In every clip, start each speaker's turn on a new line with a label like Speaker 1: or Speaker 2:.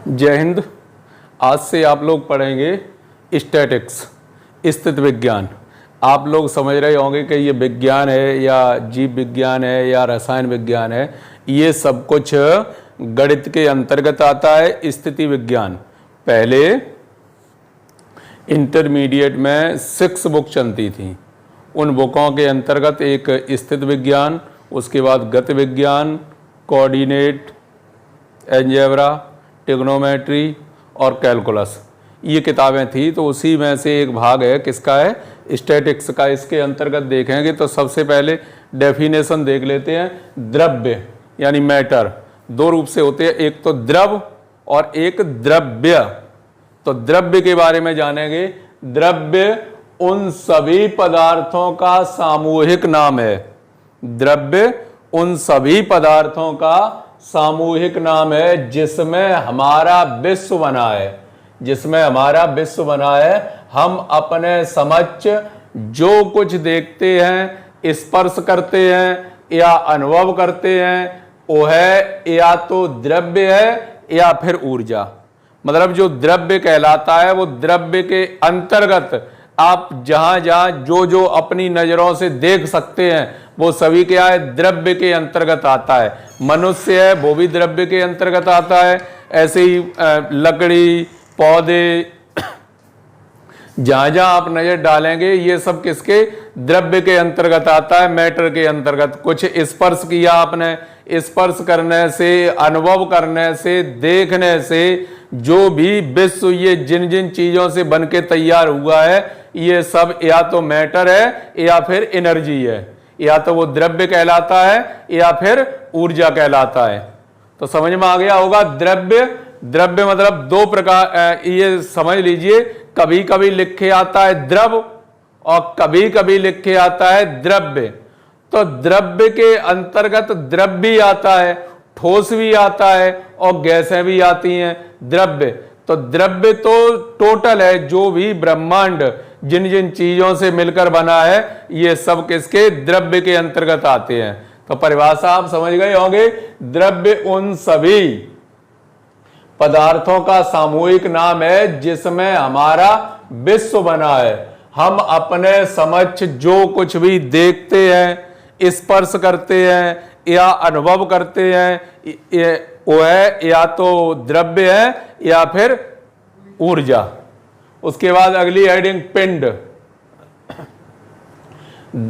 Speaker 1: जय हिंद। आज से आप लोग पढ़ेंगे स्टैटिक्स, स्थिति विज्ञान। आप लोग समझ रहे होंगे कि ये विज्ञान है या जीव विज्ञान है या रसायन विज्ञान है। ये सब कुछ गणित के अंतर्गत आता है। स्थिति विज्ञान पहले इंटरमीडिएट में 6 बुक चलती थी। उन बुकों के अंतर्गत एक स्थिति विज्ञान, उसके बाद गति विज्ञान, कोऑर्डिनेट, अलजेब्रा, ट्रिग्नोमेट्री और कैलकुलस, ये किताबें थी। तो उसी में से एक भाग है, किसका है? स्टैटिक्स का। इसके अंतर्गत देखेंगे तो सबसे पहले डेफिनेशन देख लेते हैं। द्रव्य यानी मैटर दो रूप से होते हैं, एक तो द्रव और एक द्रव्य। तो द्रव्य के बारे में जानेंगे। द्रव्य उन सभी पदार्थों का सामूहिक नाम है। द्रव्य उन सभी पदार्थों का सामूहिक नाम है जिसमें हमारा विश्व बना है। जिसमें हमारा विश्व बना है। हम अपने समक्ष जो कुछ देखते हैं, स्पर्श करते हैं या अनुभव करते हैं, वो है या तो द्रव्य है या फिर ऊर्जा। मतलब जो द्रव्य कहलाता है वो द्रव्य के अंतर्गत आप जहां जहां जो जो अपनी नजरों से देख सकते हैं वो सभी क्या है? द्रव्य के अंतर्गत आता है। मनुष्य है वो भी द्रव्य के अंतर्गत आता है। ऐसे ही लकड़ी, पौधे, जहां जहां आप नजर डालेंगे ये सब किसके? द्रव्य के अंतर्गत आता है, मैटर के अंतर्गत। कुछ स्पर्श किया आपने, स्पर्श करने से, अनुभव करने से, देखने से जो भी विश्व ये जिन जिन चीजों से बनके तैयार हुआ है ये सब या तो मैटर है या फिर एनर्जी है। या तो वो द्रव्य कहलाता है या फिर ऊर्जा कहलाता है। तो समझ में आ गया होगा। द्रव्य द्रव्य मतलब दो प्रकार, ये समझ लीजिए। कभी कभी लिखे आता है द्रव और कभी कभी लिखे आता है द्रव्य। तो द्रव्य के अंतर्गत द्रव भी आता है, ठोस भी आता है और गैसें भी आती हैं। द्रव्य तो द्रव्य तो टोटल है, जो भी ब्रह्मांड जिन जिन चीजों से मिलकर बना है ये सब किसके? द्रव्य के अंतर्गत आते हैं। तो परिभाषा आप समझ गए होंगे। द्रव्य उन सभी पदार्थों का सामूहिक नाम है जिसमें हमारा विश्व बना है। हम अपने समक्ष जो कुछ भी देखते हैं, स्पर्श करते हैं या अनुभव करते हैं वो है या तो द्रव्य है या फिर ऊर्जा। उसके बाद अगली हेडिंग पिंड।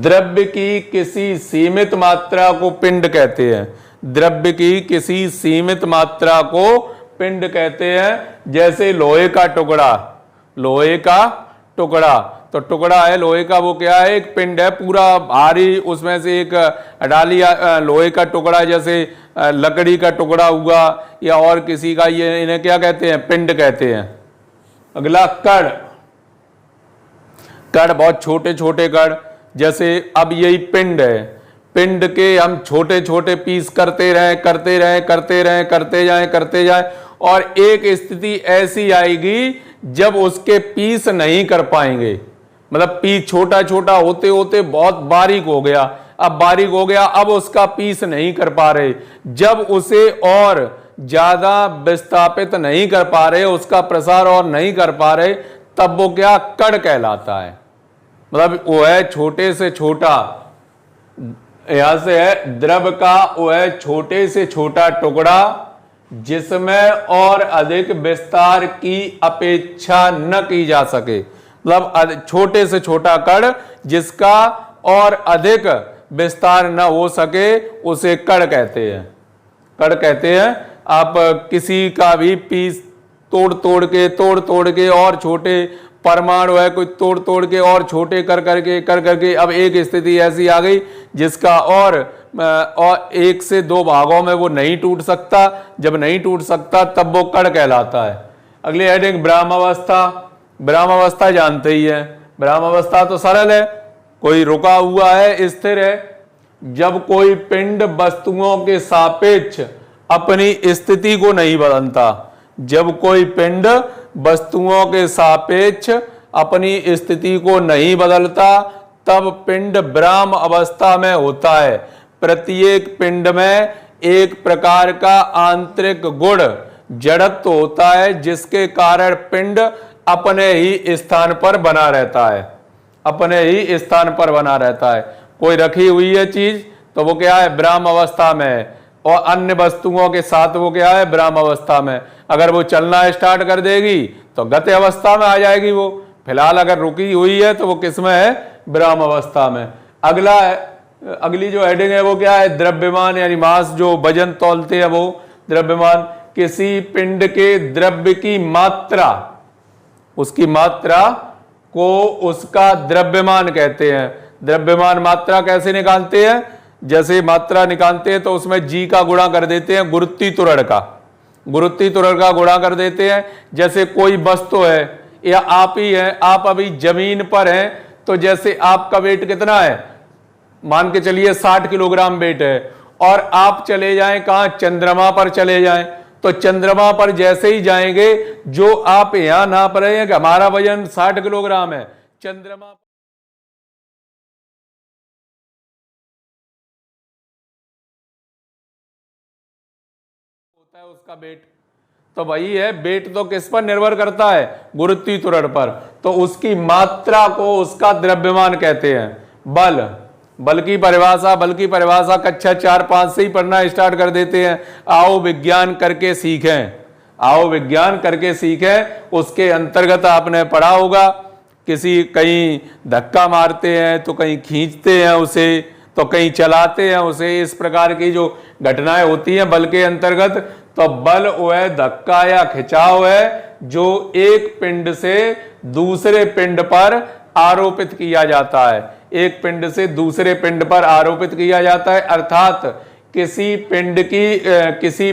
Speaker 1: द्रव्य की किसी सीमित मात्रा को पिंड कहते हैं। द्रव्य की किसी सीमित मात्रा को पिंड कहते हैं। जैसे लोहे का टुकड़ा, लोहे का टुकड़ा तो टुकड़ा है लोहे का, वो क्या है? एक पिंड है पूरा भारी। उसमें से एक डाली लोहे का टुकड़ा, जैसे लकड़ी का टुकड़ा हुआ या और किसी का, ये इन्हें क्या कहते हैं? पिंड कहते हैं। अगला कण। कण बहुत छोटे छोटे कण। जैसे अब यही पिंड है, पिंड के हम छोटे छोटे पीस करते रहें करते रहें करते रहें करते जाएं और एक स्थिति ऐसी आएगी जब उसके पीस नहीं कर पाएंगे। मतलब पीस छोटा छोटा होते होते बहुत बारीक हो गया। अब बारीक हो गया, अब उसका पीस नहीं कर पा रहे। जब उसे और ज्यादा विस्थापित नहीं कर पा रहे, उसका प्रसार और नहीं कर पा रहे, तब वो क्या? कण कहलाता है। मतलब वो है छोटे से छोटा, यहां से है द्रव का, वो है छोटे से छोटा टुकड़ा जिसमें और अधिक विस्तार की अपेक्षा न की जा सके। मतलब छोटे से छोटा कण जिसका और अधिक विस्तार न हो सके उसे कण कहते हैं। कण कहते हैं। आप किसी का भी पीस तोड़ तोड़ के और छोटे परमाणु है, कोई तोड़ तोड़ के और छोटे कर करके अब एक स्थिति ऐसी आ गई जिसका और एक से दो भागों में वो नहीं टूट सकता। जब नहीं टूट सकता तब वो कण कहलाता है। अगली हेडिंग ब्रह्मावस्था। ब्रह्मावस्था जानते ही है। ब्रह्मावस्था तो सरल है, कोई रुका हुआ है, स्थिर है। जब कोई पिंड वस्तुओं के सापेक्ष अपनी स्थिति को नहीं बदलता। जब कोई पिंड वस्तुओं के सापेक्ष अपनी स्थिति को नहीं बदलता तब पिंड ब्रह्म अवस्था में होता है। प्रत्येक पिंड में एक प्रकार का आंतरिक गुण जड़त्व होता है जिसके कारण पिंड अपने ही स्थान पर बना रहता है, अपने ही स्थान पर बना रहता है। कोई रखी हुई है चीज तो वो क्या है, विराम अवस्था में है, और अन्य वस्तुओं के साथ वो क्या है, विराम अवस्था में। अगर वो चलना स्टार्ट कर देगी तो गति अवस्था में आ जाएगी वो। फिलहाल अगर रुकी हुई है तो वो किस में है, विराम अवस्था में। अगली जो हेडिंग है वो क्या है, द्रव्यमान यानी मास, जो वजन तौलते हैं वो द्रव्यमान। किसी पिंड के द्रव्य की मात्रा, उसकी मात्रा को उसका द्रव्यमान कहते हैं। द्रव्यमान मात्रा कैसे निकालते हैं, जैसे मात्रा निकालते हैं तो उसमें जी का गुणा कर देते हैं, गुरुत्वी त्वरण का गुणा कर देते हैं। जैसे कोई वस्तु है या आप ही है, आप अभी जमीन पर हैं, तो जैसे आपका वेट कितना है, मान के चलिए 60 किलोग्राम वेट है, और आप चले जाएं कहां, चंद्रमा पर चले जाएं, तो चंद्रमा पर जैसे ही जाएंगे, जो आप यहां नाप रहे हैं कि हमारा वजन 60 किलोग्राम है, चंद्रमा होता है उसका वेट। तो वही है, वेट तो किस पर निर्भर करता है, गुरुत्वीय त्वरण पर। तो उसकी मात्रा को उसका द्रव्यमान कहते हैं। बल की परिभाषा कक्षा 4-5 से ही पढ़ना स्टार्ट कर देते हैं। आओ विज्ञान करके सीखें, उसके अंतर्गत आपने पढ़ा होगा, कहीं धक्का मारते हैं तो कहीं खींचते हैं उसे, तो कहीं चलाते हैं उसे। इस प्रकार की जो घटनाएं होती हैं बल के अंतर्गत, तो बल वह धक्का या खिंचाव है जो एक पिंड से दूसरे पिंड पर आरोपित किया जाता है, एक पिंड से दूसरे पिंड पर आरोपित किया जाता है। अर्थात किसी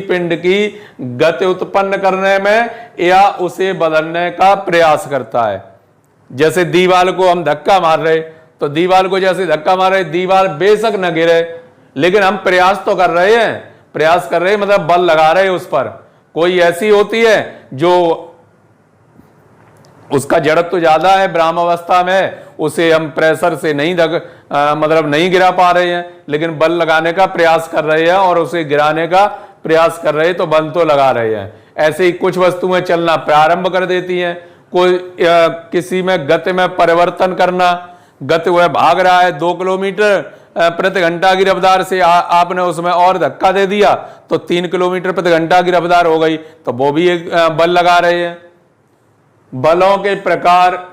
Speaker 1: पिंड की गति उत्पन्न करने में या उसे बदलने का प्रयास करता है। जैसे दीवार को हम धक्का मार रहे, तो दीवार को जैसे धक्का मार रहे, दीवार बेशक न गिरे, लेकिन हम प्रयास तो कर रहे हैं, मतलब बल लगा रहे हैं उस पर। कोई ऐसी होती है जो उसका जड़त्व तो ज्यादा है, विराम अवस्था में, उसे हम प्रेशर से नहीं गिरा पा रहे हैं, लेकिन बल लगाने का प्रयास कर रहे हैं और उसे गिराने का प्रयास कर रहे हैं, तो बल तो लगा रहे हैं। ऐसे ही कुछ वस्तुएं चलना प्रारंभ कर देती हैं। कोई किसी में गति में परिवर्तन करना, गति वह भाग रहा है 2 किलोमीटर प्रति घंटा की रफ्तार से, आपने उसमें और धक्का दे दिया तो 3 किलोमीटर प्रति घंटा की रफ्तार हो गई, तो वो भी एक बल लगा रहे हैं। बलों के प्रकार,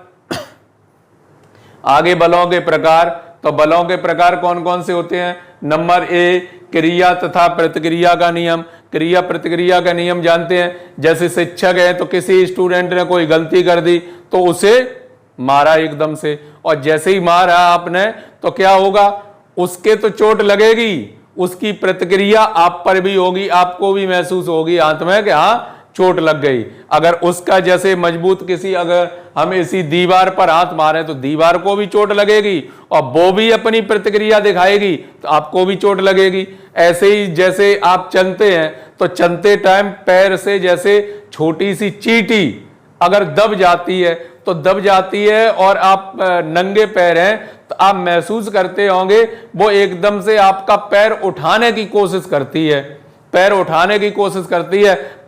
Speaker 1: आगे बलों के प्रकार, तो बलों के प्रकार कौन कौन से होते हैं। नंबर ए, क्रिया तथा प्रतिक्रिया का नियम। क्रिया प्रतिक्रिया का नियम जानते हैं, जैसे शिक्षक है तो किसी स्टूडेंट ने कोई गलती कर दी तो उसे मारा एकदम से, और जैसे ही मारा आपने तो क्या होगा, उसके तो चोट लगेगी, उसकी प्रतिक्रिया आप पर भी होगी, आपको भी महसूस होगी हाथ में कि हाँ चोट लग गई। अगर उसका जैसे मजबूत अगर हम इसी दीवार पर हाथ मारे तो दीवार को भी चोट लगेगी, और वो भी अपनी प्रतिक्रिया दिखाएगी तो आपको भी चोट लगेगी। ऐसे ही जैसे आप चलते हैं तो चलते टाइम पैर से जैसे छोटी सी चींटी अगर दब जाती है तो दब जाती है, और आप नंगे पैर हैं तो आप महसूस करते होंगे वो एकदम से आपका पैर उठाने की कोशिश करती है,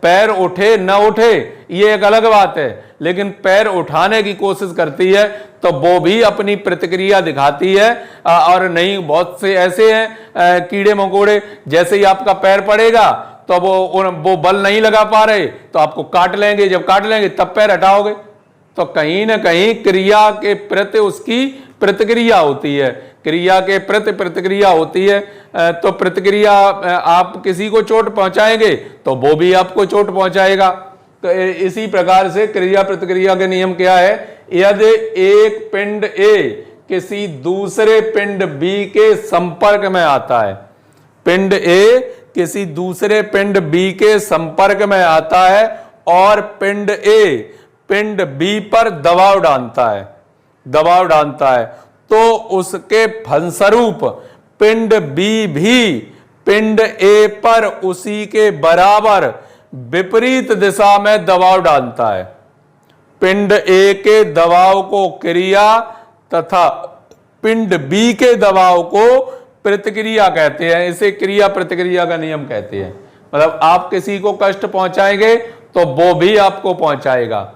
Speaker 1: पैर उठे न उठे ये एक अलग बात है, लेकिन पैर उठाने की कोशिश करती है तो वो भी अपनी प्रतिक्रिया दिखाती है। और नहीं, बहुत से ऐसे हैं कीड़े मकोड़े, जैसे ही आपका पैर पड़ेगा तो वो बल नहीं लगा पा रहे तो आपको काट लेंगे, जब काट लेंगे तब पैर हटाओगे। तो कहीं ना कहीं क्रिया के प्रति उसकी प्रतिक्रिया होती है, क्रिया के प्रति प्रतिक्रिया होती है। तो प्रतिक्रिया, आप किसी को चोट पहुंचाएंगे तो वो भी आपको चोट पहुंचाएगा। तो इसी प्रकार से क्रिया प्रतिक्रिया के नियम क्या है, यदि एक पिंड ए किसी दूसरे पिंड बी के संपर्क में आता है, पिंड ए किसी दूसरे पिंड बी के संपर्क में आता है और पिंड ए पिंड बी पर दबाव डालता है, तो उसके फलस्वरूप पिंड बी भी पिंड ए पर उसी के बराबर विपरीत दिशा में दबाव डालता है। पिंड ए के दबाव को क्रिया तथा पिंड बी के दबाव को प्रतिक्रिया कहते हैं। इसे क्रिया प्रतिक्रिया का नियम कहते हैं। मतलब आप किसी को कष्ट पहुंचाएंगे तो वो भी आपको पहुंचाएगा।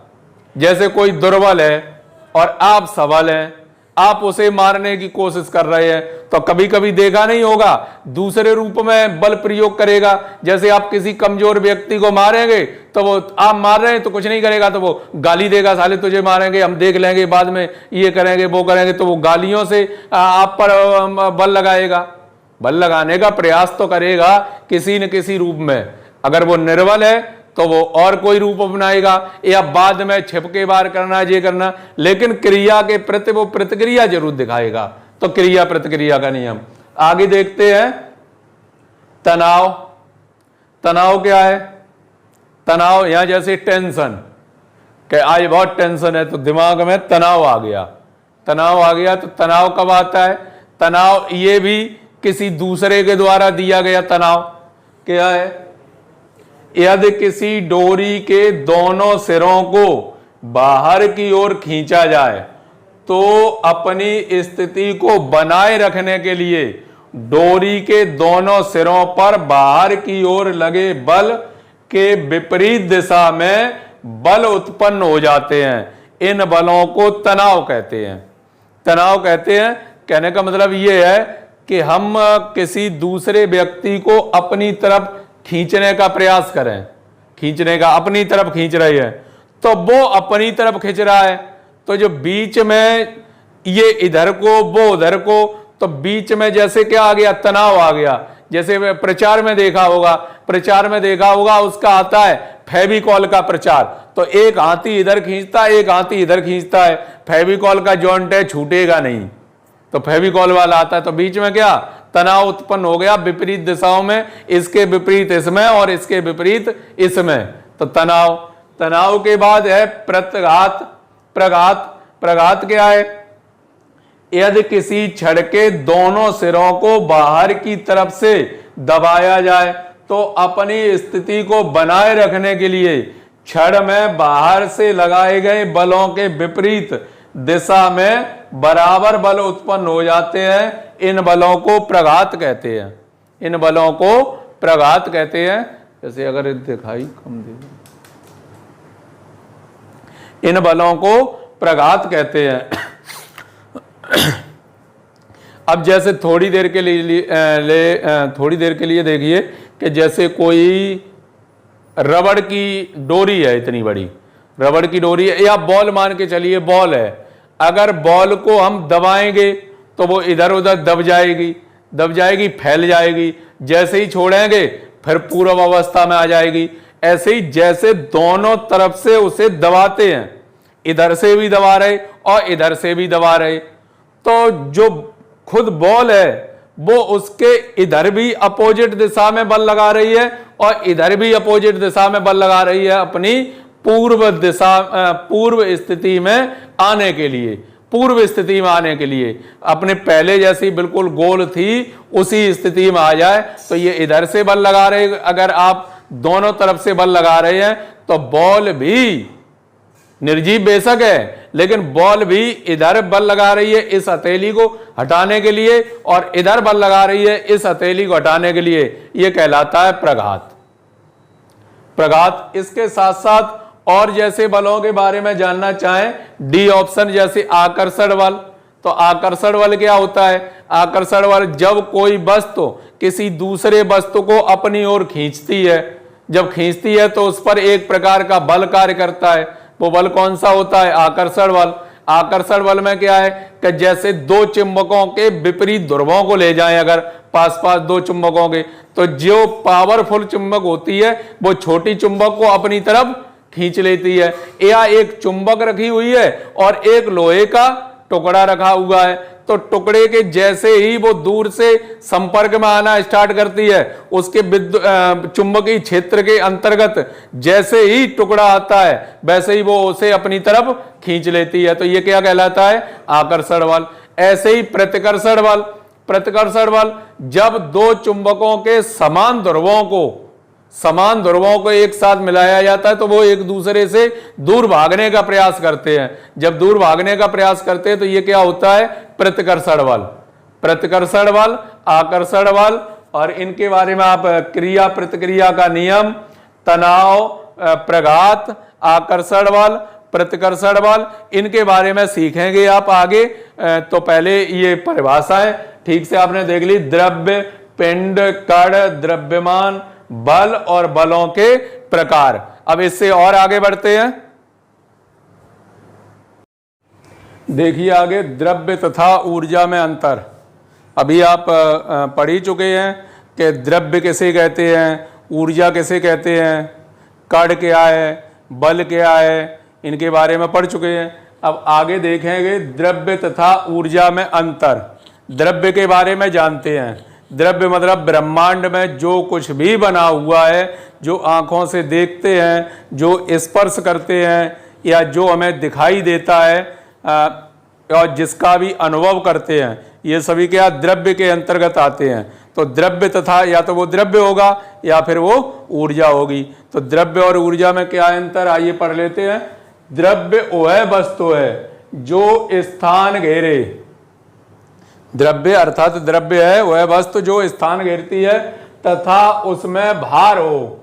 Speaker 1: जैसे कोई दुर्बल है और आप सबल हैं, आप उसे मारने की कोशिश कर रहे हैं तो कभी कभी देखा नहीं होगा दूसरे रूप में बल प्रयोग करेगा। जैसे आप किसी कमजोर व्यक्ति को मारेंगे तो वो, आप मार रहे हैं तो कुछ नहीं करेगा, तो वो गाली देगा, साले तुझे मारेंगे, हम देख लेंगे बाद में, ये करेंगे वो करेंगे, तो वो गालियों से आप पर बल लगाएगा। बल लगाने का प्रयास तो करेगा किसी न किसी रूप में। अगर वो निर्बल है तो वो और कोई रूप अपनाएगा, या बाद में छिपके बार करना, ये करना, लेकिन क्रिया के प्रति वो प्रतिक्रिया जरूर दिखाएगा। तो क्रिया प्रतिक्रिया का नियम आगे देखते हैं। तनाव, तनाव क्या है? तनाव यहां जैसे टेंशन, कि आज बहुत टेंशन है तो दिमाग में तनाव आ गया। तनाव आ गया तो तनाव कब आता है? तनाव ये भी किसी दूसरे के द्वारा दिया गया तनाव। क्या है? यदि किसी डोरी के दोनों सिरों को बाहर की ओर खींचा जाए तो अपनी स्थिति को बनाए रखने के लिए डोरी के दोनों सिरों पर बाहर की ओर लगे बल के विपरीत दिशा में बल उत्पन्न हो जाते हैं। इन बलों को तनाव कहते हैं। तनाव कहते हैं, कहने का मतलब यह है कि हम किसी दूसरे व्यक्ति को अपनी तरफ खींचने का प्रयास करें, खींचने का, अपनी तरफ खींच रही है तो वो अपनी तरफ खींच रहा है, तो जो बीच में ये इधर को वो उधर को, तो बीच में जैसे क्या आ गया? तनाव आ गया। जैसे प्रचार में देखा होगा, प्रचार में देखा होगा उसका आता है फेविकॉल का प्रचार, तो एक हाथी इधर खींचता है, एक हाथी इधर खींचता है, फेविकॉल का जॉइंट है, छूटेगा नहीं, तो फेविकॉल वाला आता है, तो बीच में क्या? तनाव उत्पन्न हो गया विपरीत दिशाओं में, इसके विपरीत इसमें और इसके विपरीत इसमें, तो तनाव। तनाव के बाद है प्रत्याघात। प्रघात, प्रघात क्या है? यदि किसी छड़ के दोनों सिरों को बाहर की तरफ से दबाया जाए तो अपनी स्थिति को बनाए रखने के लिए छड़ में बाहर से लगाए गए बलों के विपरीत दिशा में बराबर बल उत्पन्न हो जाते हैं। इन बलों को प्रघात कहते हैं। इन बलों को प्रघात कहते हैं। जैसे अगर दिखाई कम दे, इन बलों को प्रघात कहते हैं। अब जैसे थोड़ी देर के लिए देखिए कि जैसे कोई रबड़ की डोरी है, इतनी बड़ी रबड़ की डोरी है, या बॉल मान के चलिए बॉल है, अगर बॉल को हम दबाएंगे तो वो इधर उधर दब जाएगी, फैल जाएगी, जैसे ही छोड़ेंगे फिर पूर्व अवस्था में आ जाएगी। ऐसे ही जैसे दोनों तरफ से उसे दबाते हैं, इधर से भी दबा रहे और इधर से भी दबा रहे, तो जो खुद बॉल है वो उसके इधर भी अपोजिट दिशा में बल लगा रही है और इधर भी अपोजिट दिशा में बल लगा रही है, अपनी पूर्व स्थिति में आने के लिए, पूर्व स्थिति में आने के लिए, अपने पहले जैसी बिल्कुल गोल थी उसी स्थिति में आ जाए। तो ये इधर से बल लगा रहे, अगर आप दोनों तरफ से बल लगा रहे हैं तो बॉल भी निर्जीव बेशक है, लेकिन बॉल भी इधर बल लगा रही है इस हथेली को हटाने के लिए और इधर बल लगा रही है इस हथेली को हटाने के लिए। यह कहलाता है प्रघात। प्रघात। इसके साथ साथ और जैसे बलों के बारे में जानना चाहें, डी ऑप्शन, जैसे आकर्षण बल। तो आकर्षण बल क्या होता है? आकर्षण बल जब कोई वस्तु किसी दूसरे वस्तु को अपनी ओर खींचती है, जब खींचती है तो उस पर एक प्रकार का बल कार्य करता है। वो बल कौन सा होता है? आकर्षण बल। आकर्षण बल में क्या है कि जैसे दो चुंबकों के विपरीत ध्रुवों को ले जाएं, अगर पास पास दो चुंबकों के, तो जो पावरफुल चुंबक होती है वो छोटी चुंबक को अपनी तरफ खींच लेती है। या एक चुंबक रखी हुई है और एक लोहे का टुकड़ा रखा हुआ है, तो टुकड़े के जैसे ही वो दूर से संपर्क में आना स्टार्ट करती है, उसके चुंबकीय क्षेत्र के अंतर्गत जैसे ही टुकड़ा आता है वैसे ही वो उसे अपनी तरफ खींच लेती है। तो ये क्या कहलाता है? आकर्षण बल। ऐसे ही प्रतिकर्षण बल। प्रतिकर्षण बल जब दो चुंबकों के समान ध्रुवों को एक साथ मिलाया जाता है तो वो एक दूसरे से दूर भागने का प्रयास करते हैं। जब दूर भागने का प्रयास करते हैं तो ये क्या होता है? प्रतिकर्षण बल। प्रतिकर्षण बल, आकर्षण बल और इनके बारे में आप क्रिया प्रतिक्रिया का नियम, तनाव, प्रघात, आकर्षण बल, प्रतिकर्षण बल, इनके बारे में सीखेंगे आप आगे। तो पहले ये परिभाषाएं ठीक से आपने देख ली, द्रव्य, पिंड, कण, द्रव्यमान, बल और बलों के प्रकार। अब इससे और आगे बढ़ते हैं। देखिए आगे, द्रव्य तथा ऊर्जा में अंतर। अभी आप पढ़ ही चुके हैं कि द्रव्य किसे कहते हैं, ऊर्जा किसे कहते हैं, कण क्या है, बल क्या है, इनके बारे में पढ़ चुके हैं। अब आगे देखेंगे द्रव्य तथा ऊर्जा में अंतर। द्रव्य के बारे में जानते हैं। द्रव्य मतलब ब्रह्मांड में जो कुछ भी बना हुआ है, जो आंखों से देखते हैं, जो स्पर्श करते हैं, या जो हमें दिखाई देता है और जिसका भी अनुभव करते हैं, ये सभी क्या द्रव्य के अंतर्गत आते हैं। तो द्रव्य तथा, या तो वो द्रव्य होगा या फिर वो ऊर्जा होगी। तो द्रव्य और ऊर्जा में क्या अंतर, आइए पढ़ लेते हैं। द्रव्य वह वस्तु है जो स्थान घेरे। द्रव्य अर्थात द्रव्य है वह वस्तु जो स्थान घेरती है तथा उसमें भार हो,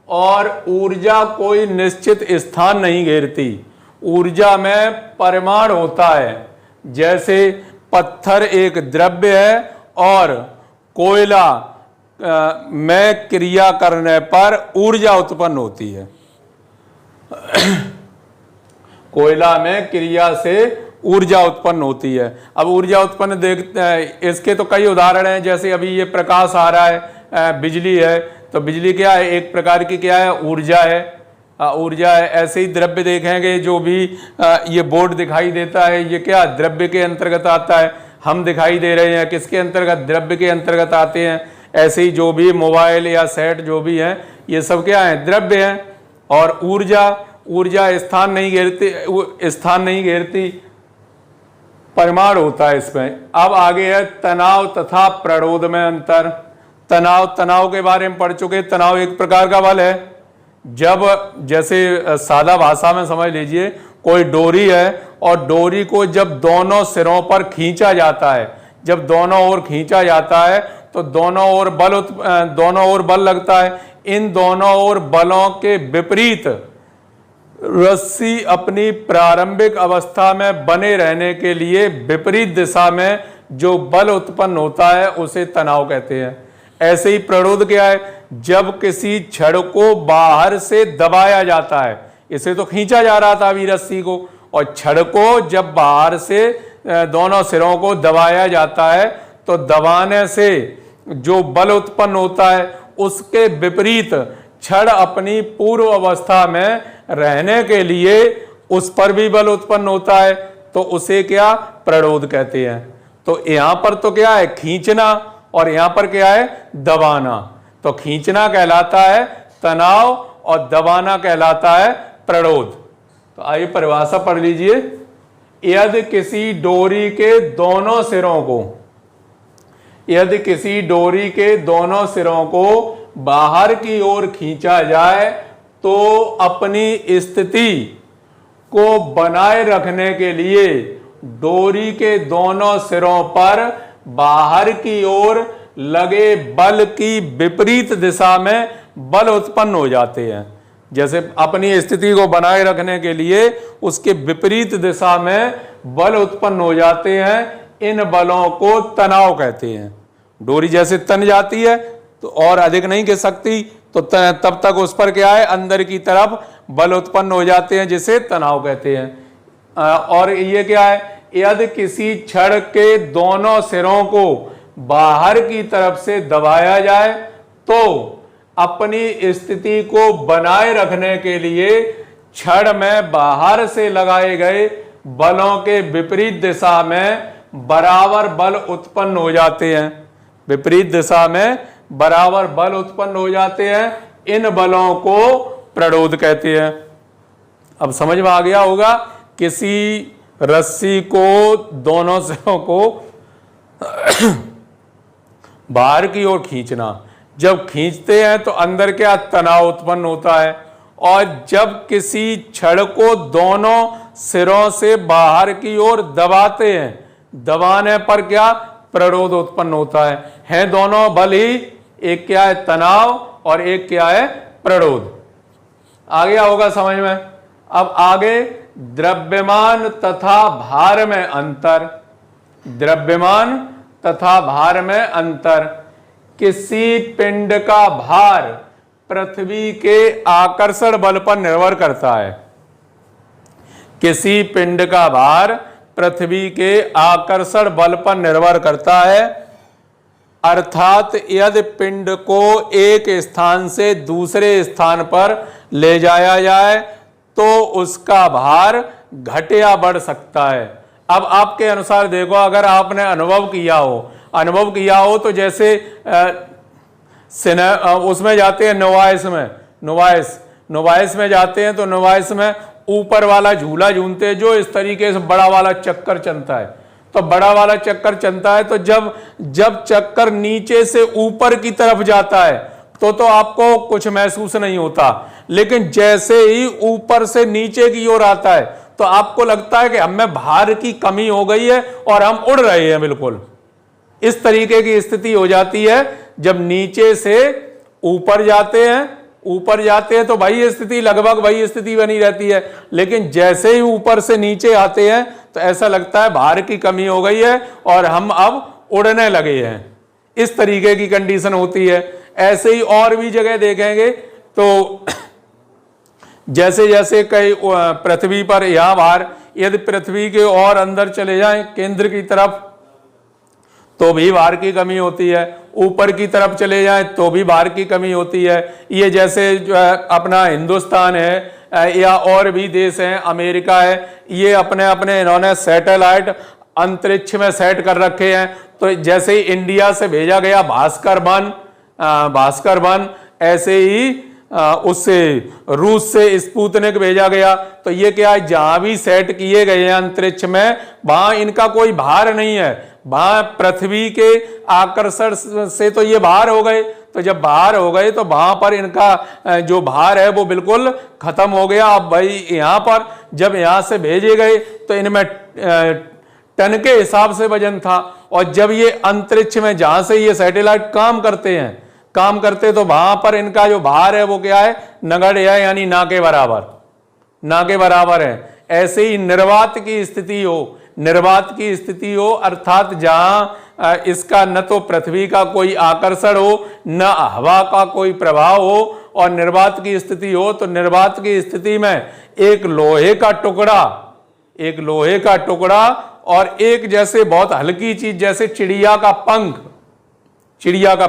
Speaker 1: और ऊर्जा कोई निश्चित स्थान नहीं घेरती। ऊर्जा में परिमाण होता है, जैसे पत्थर एक द्रव्य है और कोयला में क्रिया करने पर ऊर्जा उत्पन्न होती है। कोयला में क्रिया से ऊर्जा उत्पन्न होती है। अब ऊर्जा उत्पन्न देखते हैं, इसके तो कई उदाहरण हैं। जैसे अभी ये प्रकाश आ रहा है, बिजली है, तो बिजली क्या है, एक प्रकार की क्या है, ऊर्जा है, ऊर्जा है। ऐसे ही द्रव्य देखेंगे, जो भी ये बोर्ड दिखाई देता है, ये क्या द्रव्य के अंतर्गत आता है। हम दिखाई दे रहे हैं, किसके अंतर्गत, द्रव्य के अंतर्गत आते हैं। ऐसे ही जो भी मोबाइल या सेट जो भी है, ये सब क्या है, द्रव्य है। और ऊर्जा स्थान नहीं घेरती, परिमाण होता है इसमें। अब आगे है तनाव तथा प्रणोद में अंतर। तनाव के बारे में पढ़ चुके। तनाव एक प्रकार का बल है। जब, जैसे सादा भाषा में समझ लीजिए, कोई डोरी है और डोरी को जब दोनों सिरों पर खींचा जाता है, जब दोनों ओर खींचा जाता है तो दोनों ओर बल लगता है। इन दोनों ओर बलों के विपरीत रस्सी अपनी प्रारंभिक अवस्था में बने रहने के लिए विपरीत दिशा में जो बल उत्पन्न होता है उसे तनाव कहते हैं। ऐसे ही प्रणोद क्या है, जब किसी छड़ को बाहर से दबाया जाता है, इसे तो खींचा जा रहा था अभी रस्सी को, और छड़ को जब बाहर से दोनों सिरों को दबाया जाता है तो दबाने से जो बल उत्पन्न होता है उसके विपरीत छड़ अपनी पूर्व अवस्था में रहने के लिए उस पर भी बल उत्पन्न होता है, तो उसे क्या, प्रणोद कहते हैं। तो यहां पर तो क्या है, खींचना, और यहां पर क्या है, दबाना। तो खींचना कहलाता है तनाव और दबाना कहलाता है प्रणोद। तो आइए परिभाषा पढ़ लीजिए। यदि किसी डोरी के दोनों सिरों को बाहर की ओर खींचा जाए तो अपनी स्थिति को बनाए रखने के लिए डोरी के दोनों सिरों पर बाहर की ओर लगे बल की विपरीत दिशा में बल उत्पन्न हो जाते हैं। जैसे अपनी स्थिति को बनाए रखने के लिए उसके विपरीत दिशा में बल उत्पन्न हो जाते हैं। इन बलों को तनाव कहते हैं। डोरी जैसे तन जाती है तो और अधिक नहीं खिंच सकती, तो तब तक उस पर क्या है, अंदर की तरफ बल उत्पन्न हो जाते हैं, जिसे तनाव कहते हैं। और ये क्या है, यदि किसी छड़ के दोनों सिरों को बाहर की तरफ से दबाया जाए तो अपनी स्थिति को बनाए रखने के लिए छड़ में बाहर से लगाए गए बलों के विपरीत दिशा में बराबर बल उत्पन्न हो जाते हैं। विपरीत दिशा में बराबर बल उत्पन्न हो जाते हैं। इन बलों को प्रणोद कहते हैं। अब समझ में आ गया होगा, किसी रस्सी को दोनों सिरों को बाहर की ओर खींचना, जब खींचते हैं तो अंदर क्या, तनाव उत्पन्न होता है। और जब किसी छड़ को दोनों सिरों से बाहर की ओर दबाते हैं, दबाने पर क्या, प्रणोद उत्पन्न होता है। दोनों बल ही एक क्या है तनाव और एक क्या है प्रणोद। आ गया होगा समझ में। अब आगे द्रव्यमान तथा भार में अंतर। द्रव्यमान तथा भार में अंतर। किसी पिंड का भार पृथ्वी के आकर्षण बल पर निर्भर करता है। किसी पिंड का भार पृथ्वी के आकर्षण बल पर निर्भर करता है, अर्थात यदि पिंड को एक स्थान से दूसरे स्थान पर ले जाया जाए तो उसका भार घट या बढ़ सकता है। अब आपके अनुसार देखो, अगर आपने अनुभव किया हो तो जैसे उसमें जाते हैं नुवाइस में जाते हैं तो नुवाइस में ऊपर वाला झूला झूलते हैं जो इस तरीके से बड़ा वाला चक्कर चलता है। तो बड़ा वाला चक्कर चलता है तो जब चक्कर नीचे से ऊपर की तरफ जाता है तो आपको कुछ महसूस नहीं होता, लेकिन जैसे ही ऊपर से नीचे की ओर आता है तो आपको लगता है कि हमें भार की कमी हो गई है और हम उड़ रहे हैं। बिल्कुल इस तरीके की स्थिति हो जाती है जब नीचे से ऊपर जाते हैं तो वही स्थिति लगभग वही स्थिति बनी रहती है, लेकिन जैसे ही ऊपर से नीचे आते हैं तो ऐसा लगता है भार की कमी हो गई है और हम अब उड़ने लगे हैं। इस तरीके की कंडीशन होती है। ऐसे ही और भी जगह देखेंगे तो जैसे जैसे कई पृथ्वी पर यहां भार, यदि पृथ्वी के और अंदर चले जाएं केंद्र की तरफ तो भी भार की कमी होती है, ऊपर की तरफ चले जाएं तो भी भार की कमी होती है। ये जैसे जो अपना हिंदुस्तान है या और भी देश हैं, अमेरिका है, ये अपने अपने इन्होंने सैटेलाइट अंतरिक्ष में सेट कर रखे हैं। तो जैसे ही इंडिया से भेजा गया भास्कर वन ऐसे ही उससे रूस से स्पुतनिक भेजा गया। तो ये क्या है, जहां भी सेट किए गए हैं अंतरिक्ष में वहां इनका कोई भार नहीं है, वहां पृथ्वी के आकर्षण से तो ये बाहर हो गए। तो जब बाहर हो गए तो वहां पर इनका जो भार है वो बिल्कुल खत्म हो गया। अब भाई यहां पर जब यहां से भेजे गए तो इनमें टन के हिसाब से वजन था, और जब ये अंतरिक्ष में जहां से ये सैटेलाइट काम करते तो वहां पर इनका जो भार है वो क्या है, नगण्य है, यानी ना के बराबर है। ऐसे ही निर्वात की स्थिति हो अर्थात जहां इसका न तो पृथ्वी का कोई आकर्षण हो न हवा का कोई प्रभाव हो, और निर्वात की स्थिति हो तो निर्वात की स्थिति में एक लोहे का टुकड़ा और एक जैसे बहुत हल्की चीज जैसे चिड़िया का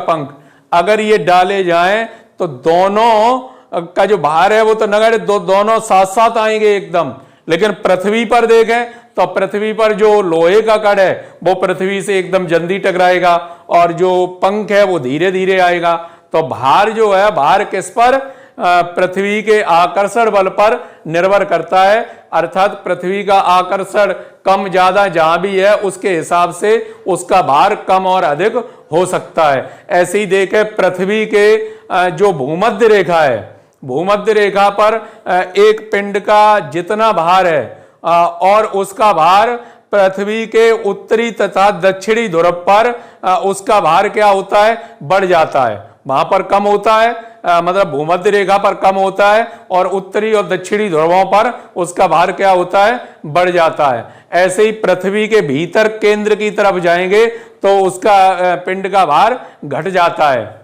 Speaker 1: पंख अगर ये डाले जाएं तो दोनों का जो भार है वो तो नगण्य, दोनों साथ साथ आएंगे एकदम। लेकिन पृथ्वी पर देखें तो पृथ्वी पर जो लोहे का कण है वो पृथ्वी से एकदम जल्दी टकराएगा और जो पंख है वो धीरे धीरे आएगा। तो भार जो है, भार किस पर, पृथ्वी के आकर्षण बल पर निर्भर करता है। अर्थात पृथ्वी का आकर्षण कम ज्यादा जहां भी है उसके हिसाब से उसका भार कम और अधिक हो सकता है। ऐसे ही देखें पृथ्वी के जो भूमध्य रेखा है, भूमध्य रेखा पर एक पिंड का जितना भार है और उसका भार पृथ्वी के उत्तरी तथा दक्षिणी ध्रुव पर उसका भार क्या होता है, बढ़ जाता है। वहां पर कम होता है, मतलब भूमध्य रेखा पर कम होता है, और उत्तरी और दक्षिणी ध्रुवों पर उसका भार क्या होता है, बढ़ जाता है। ऐसे ही पृथ्वी के भीतर केंद्र की तरफ जाएंगे तो उसका पिंड का भार घट जाता है।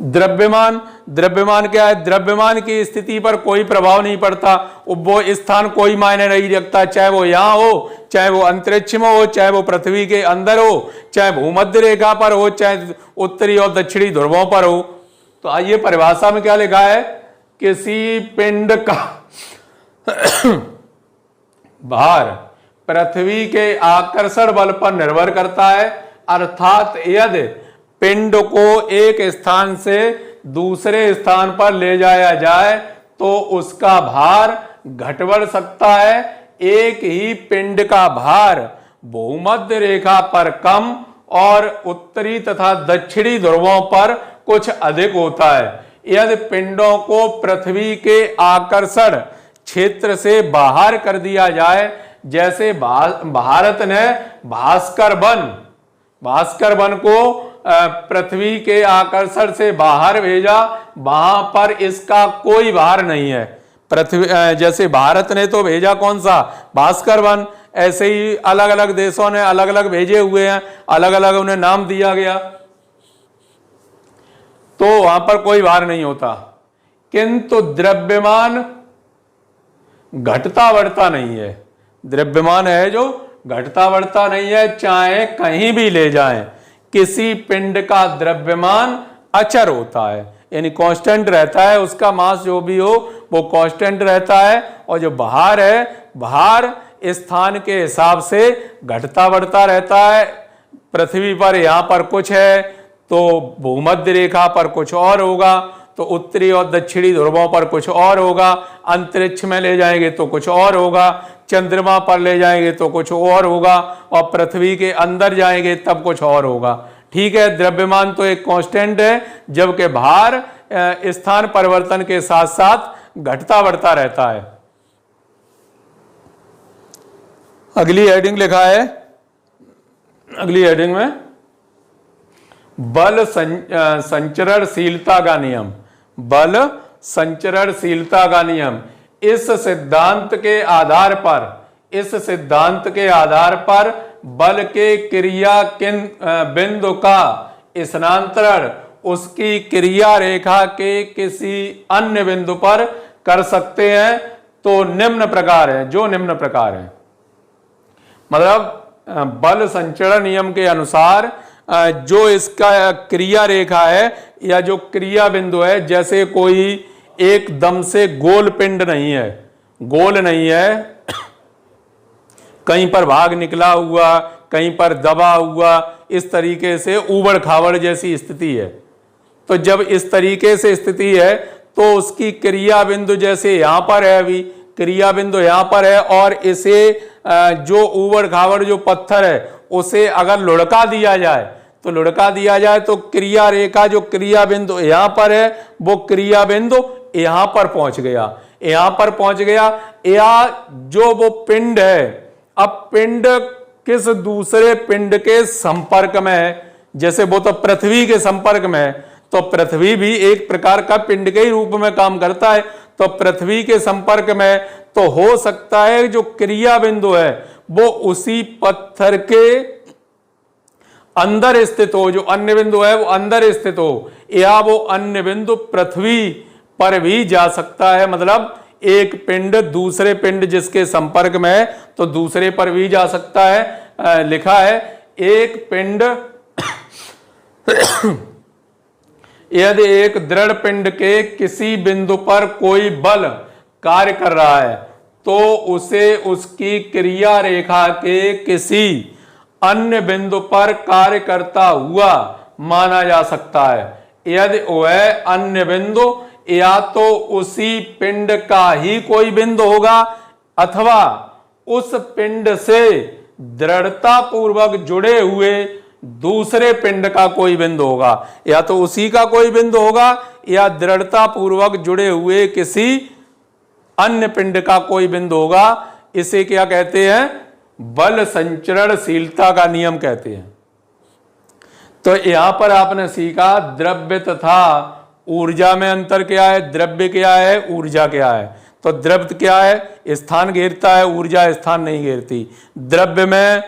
Speaker 1: द्रव्यमान क्या है, द्रव्यमान की स्थिति पर कोई प्रभाव नहीं पड़ता, वो स्थान कोई मायने नहीं रखता, चाहे वो यहां हो, चाहे वो अंतरिक्ष में हो, चाहे वो पृथ्वी के अंदर हो, चाहे भूमध्य रेखा पर हो, चाहे उत्तरी और दक्षिणी ध्रुवों पर हो। तो आइए परिभाषा में क्या लिखा है, किसी पिंड का भार पृथ्वी के आकर्षण बल पर निर्भर करता है, अर्थात यदि पिंड को एक स्थान से दूसरे स्थान पर ले जाया जाए तो उसका भार घट बढ़ सकता है। एक ही पिंड का भार भूमध्य रेखा पर कम और उत्तरी तथा दक्षिणी ध्रुवों पर कुछ अधिक होता है। यदि पिंडों को पृथ्वी के आकर्षण क्षेत्र से बाहर कर दिया जाए, जैसे भारत ने भास्कर वन को पृथ्वी के आकर्षण से बाहर भेजा, वहां पर इसका कोई भार नहीं है। पृथ्वी जैसे भारत ने तो भेजा कौन सा, भास्कर 1, ऐसे ही अलग अलग देशों ने अलग अलग भेजे हुए हैं, अलग अलग उन्हें नाम दिया गया, तो वहां पर कोई भार नहीं होता। किंतु द्रव्यमान घटता बढ़ता नहीं है। द्रव्यमान है जो घटता बढ़ता नहीं है, चाहे कहीं भी ले जाएं। किसी पिंड का द्रव्यमान अचर होता है, यानी कांस्टेंट रहता है, उसका मास जो भी हो वो कांस्टेंट रहता है। और जो भार है, भार स्थान के हिसाब से घटता बढ़ता रहता है। पृथ्वी पर यहाँ पर कुछ है तो भूमध्य रेखा पर कुछ और होगा, तो उत्तरी और दक्षिणी ध्रुवों पर कुछ और होगा, अंतरिक्ष में ले जाएंगे तो कुछ और होगा, चंद्रमा पर ले जाएंगे तो कुछ और होगा, और पृथ्वी के अंदर जाएंगे तब कुछ और होगा। ठीक है, द्रव्यमान तो एक कांस्टेंट है, जबकि भार स्थान परिवर्तन के साथ साथ घटता बढ़ता रहता है। अगली हेडिंग लिखा है, अगली हेडिंग में बल संचरणशीलता का नियम, बल संचरणशीलता का नियम। इस सिद्धांत के आधार पर, इस सिद्धांत के आधार पर बल के क्रिया बिंदु का स्थानांतरण उसकी क्रिया रेखा के किसी अन्य बिंदु पर कर सकते हैं। तो निम्न प्रकार है, जो निम्न प्रकार है, मतलब बल संचरण नियम के अनुसार जो इसका क्रिया रेखा है या जो क्रिया बिंदु है, जैसे कोई एकदम से गोल पिंड नहीं है, गोल नहीं है, कहीं पर भाग निकला हुआ, कहीं पर दबा हुआ, इस तरीके से ऊबड़ खाबड़ जैसी स्थिति है। तो जब इस तरीके से स्थिति है तो उसकी क्रिया बिंदु जैसे यहां पर है, अभी क्रिया बिंदु यहां पर है, और इसे जो ऊबड़ खाबड़ जो पत्थर है उसे अगर लुढ़का दिया जाए, तो लुढ़का दिया जाए तो क्रिया रेखा जो क्रिया बिंदु यहां पर है वो क्रिया बिंदु यहां पर पहुंच गया, यहां पर पहुंच गया। या जो वो पिंड है, अब पिंड किस दूसरे पिंड के संपर्क में है, जैसे वो तो पृथ्वी के संपर्क में है, तो पृथ्वी भी एक प्रकार का पिंड के ही रूप में काम करता है, तो पृथ्वी के संपर्क में, तो हो सकता है जो क्रिया बिंदु है वो उसी पत्थर के अंदर स्थित हो, जो अन्य बिंदु है वो अंदर स्थित हो, या वो अन्य बिंदु पृथ्वी पर भी जा सकता है। मतलब एक पिंड दूसरे पिंड जिसके संपर्क में है तो दूसरे पर भी जा सकता है। लिखा है एक पिंड यदि एक दृढ़ पिंड के किसी बिंदु पर कोई बल कार्य कर रहा है तो उसे उसकी क्रिया रेखा के किसी अन्य बिंदु पर कार्य करता हुआ माना जा सकता है। यदि वह अन्य बिंदु या तो उसी पिंड का ही कोई बिंदु होगा अथवा उस पिंड से दृढ़ता पूर्वक जुड़े हुए दूसरे पिंड का कोई बिंदु होगा, या तो उसी का कोई बिंदु होगा या दृढ़ता पूर्वक जुड़े हुए किसी अन्य पिंड का कोई बिंदु होगा। इसे क्या कहते हैं? बल संचरणशीलता का नियम कहते हैं। तो यहां पर आपने सीखा द्रव्य तथा ऊर्जा में अंतर क्या है, द्रव्य क्या है, ऊर्जा क्या है। तो द्रव्य क्या है? स्थान घेरता है, ऊर्जा स्थान नहीं घेरती। द्रव्य में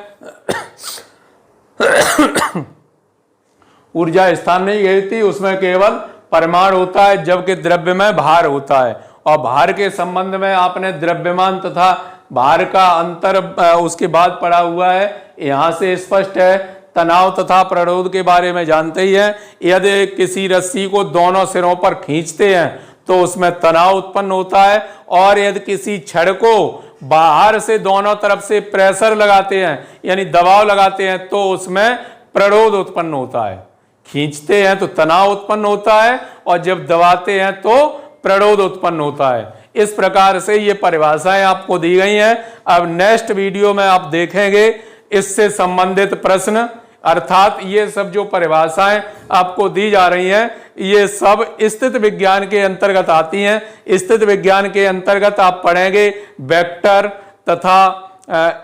Speaker 1: ऊर्जा स्थान नहीं घेरती, उसमें केवल परिमाण होता है, जबकि द्रव्य में भार होता है। और भार के संबंध में आपने द्रव्यमान तथा भार का अंतर उसके बाद पढ़ा हुआ है, यहां से स्पष्ट है। तनाव तथा प्रणोद के बारे में जानते ही हैं। यदि किसी रस्सी को दोनों सिरों पर खींचते हैं तो उसमें तनाव उत्पन्न होता है, और यदि किसी छड़ को बाहर से दोनों तरफ से प्रेशर लगाते हैं यानी दबाव लगाते हैं तो उसमें प्रणोद उत्पन्न होता है। खींचते हैं तो तनाव उत्पन्न होता है और जब दबाते हैं तो प्रणोद उत्पन्न होता है। इस प्रकार से ये परिभाषाएं आपको दी गई हैं। अब नेक्स्ट वीडियो में आप देखेंगे इससे संबंधित प्रश्न, अर्थात ये सब जो परिभाषाएं आपको दी जा रही हैं ये सब स्थित विज्ञान के अंतर्गत आती हैं। स्थित विज्ञान के अंतर्गत आप पढ़ेंगे वेक्टर तथा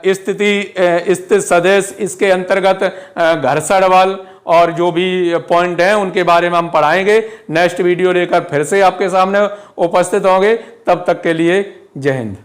Speaker 1: स्थिति स्थित सदिश, इसके अंतर्गत घर्षण बल और जो भी पॉइंट हैं उनके बारे में हम पढ़ाएंगे। नेक्स्ट वीडियो लेकर फिर से आपके सामने उपस्थित होंगे। तब तक के लिए जय हिंद।